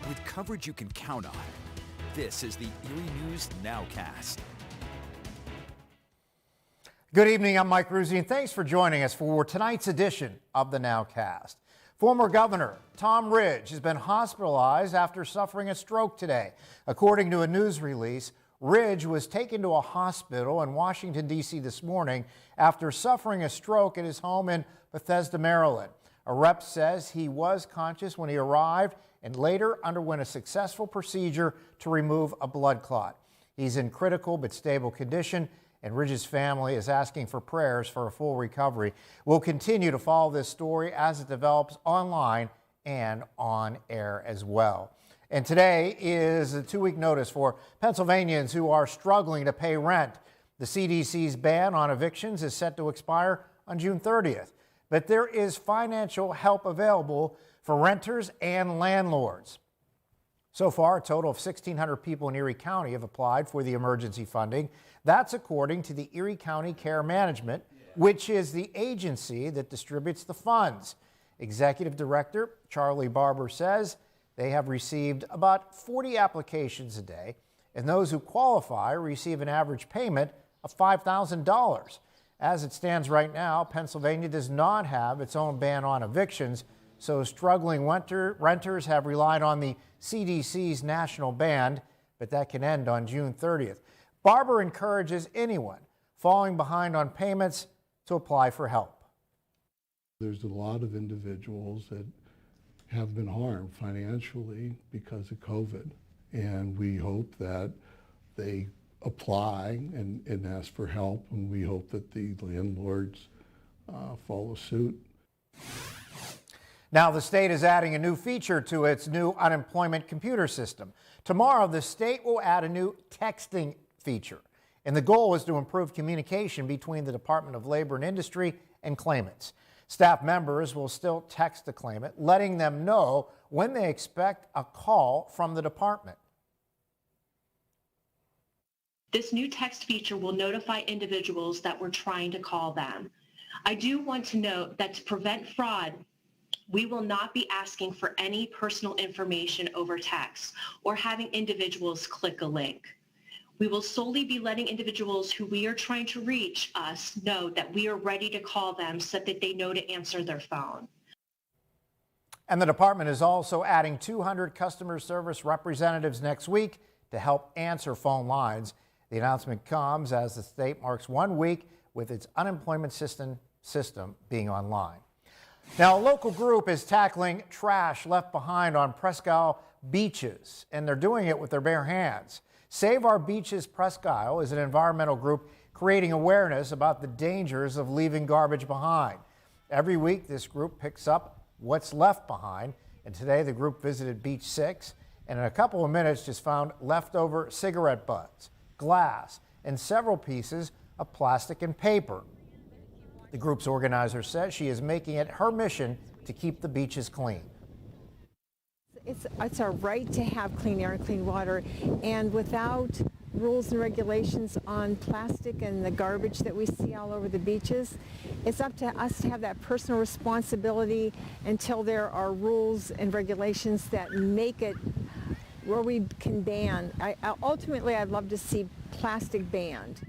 with coverage you can count on. This is the Erie News NOWCAST. Good evening, I'm Mike Ruzzi, and thanks for joining us for tonight's edition of the NOWCAST. Former Governor Tom Ridge has been hospitalized after suffering a stroke today. According to a news release, Ridge was taken to a hospital in Washington, D.C. this morning after suffering a stroke at his home in Bethesda, Maryland. A rep says he was conscious when he arrived and later underwent a successful procedure to remove a blood clot. He's in critical but stable condition, and Ridge's family is asking for prayers for a full recovery. We'll continue to follow this story as it develops online and on air as well. And today is a 2-week notice for Pennsylvanians who are struggling to pay rent. The CDC's ban on evictions is set to expire on June 30th, but there is financial help available for renters and landlords. So far, a total of 1,600 people in Erie County have applied for the emergency funding. That's according to the Erie County Care Management, which is the agency that distributes the funds. Executive Director Charlie Barber says they have received about 40 applications a day, and those who qualify receive an average payment of $5,000. As it stands right now, Pennsylvania does not have its own ban on evictions, so struggling renters have relied on the CDC's national ban, but that can end on June 30th. Barber encourages anyone falling behind on payments to apply for help. There's a lot of individuals that have been harmed financially because of COVID, and we hope that they apply and ask for help, and we hope that the landlords follow suit. Now, the state is adding a new feature to its new unemployment computer system. Tomorrow, the state will add a new texting feature, and the goal is to improve communication between the Department of Labor and Industry and claimants. Staff members will still text the claimant, letting them know when they expect a call from the department. This new text feature will notify individuals that we're trying to call them. I do want to note that to prevent fraud, we will not be asking for any personal information over text or having individuals click a link. We will solely be letting individuals who we are trying to reach us know that we are ready to call them so that they know to answer their phone. And the department is also adding 200 customer service representatives next week to help answer phone lines. The announcement comes as the state marks 1 week with its unemployment system being online. Now, a local group is tackling trash left behind on Presque Isle beaches, and they're doing it with their bare hands. Save Our Beaches Presque Isle is an environmental group creating awareness about the dangers of leaving garbage behind. Every week, this group picks up what's left behind, and today the group visited Beach 6, and in a couple of minutes just found leftover cigarette butts, glass, and several pieces of plastic and paper. The group's organizer says she is making it her mission to keep the beaches clean. It's our right to have clean air and clean water, and without rules and regulations on plastic and the garbage that we see all over the beaches, it's up to us to have that personal responsibility until there are rules and regulations that make it where we can ban. Ultimately, I'd love to see plastic banned.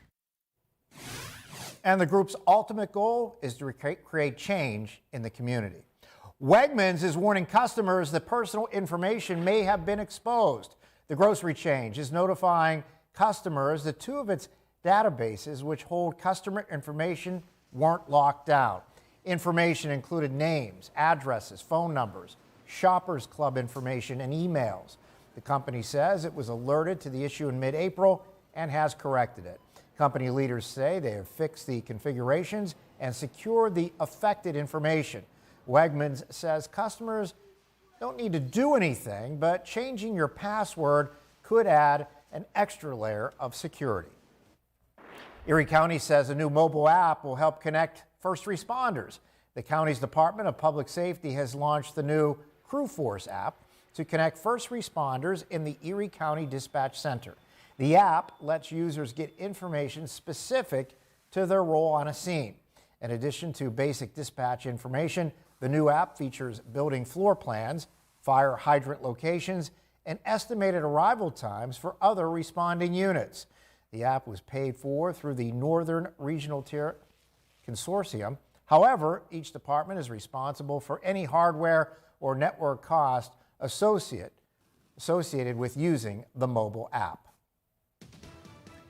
And the group's ultimate goal is to create change in the community. Wegmans is warning customers that personal information may have been exposed. The grocery chain is notifying customers that 2 of its databases, which hold customer information, weren't locked down. Information included names, addresses, phone numbers, shoppers club information, and emails. The company says it was alerted to the issue in mid-April and has corrected it. Company leaders say they have fixed the configurations and secured the affected information. Wegmans says customers don't need to do anything, but changing your password could add an extra layer of security. Erie County says a new mobile app will help connect first responders. The county's Department of Public Safety has launched the new Crew Force app to connect first responders in the Erie County Dispatch Center. The app lets users get information specific to their role on a scene. In addition to basic dispatch information, the new app features building floor plans, fire hydrant locations, and estimated arrival times for other responding units. The app was paid for through the Northern Regional Tier Consortium. However, each department is responsible for any hardware or network cost associated with using the mobile app.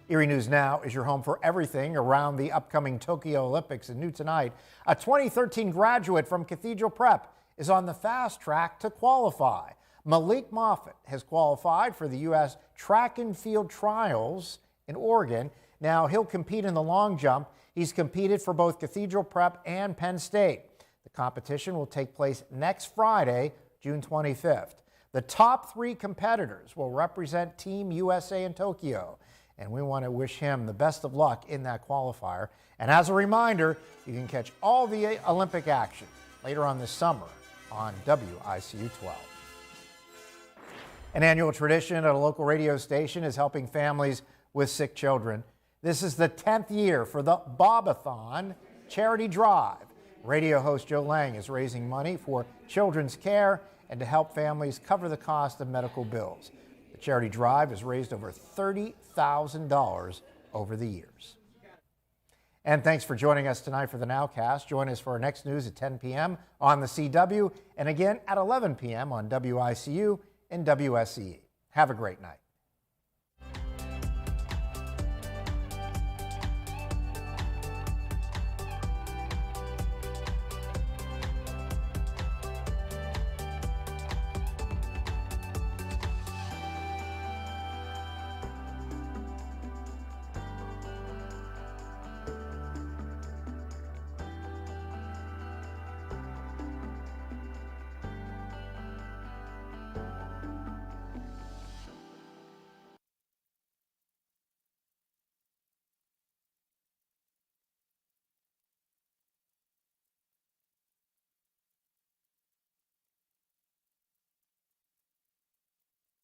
Erie News Now is your home for everything around the upcoming Tokyo Olympics. And new tonight, a 2013 graduate from Cathedral Prep is on the fast track to qualify. Malik Moffitt has qualified for the U.S. track and field trials in Oregon. Now he'll compete in the long jump. He's competed for both Cathedral Prep and Penn State. The competition will take place next Friday, June 25th. The top 3 competitors will represent Team USA in Tokyo, and we want to wish him the best of luck in that qualifier. And as a reminder, you can catch all the Olympic action later on this summer on WICU 12. An annual tradition at a local radio station is helping families with sick children. This is the 10th year for the Bobathon Charity Drive. Radio host Joe Lang is raising money for children's care and to help families cover the cost of medical bills. The charity drive has raised over $30,000 over the years. And thanks for joining us tonight for the NOWCAST. Join us for our next news at 10 p.m. on the CW and again at 11 p.m. on WICU and WSCE. Have a great night.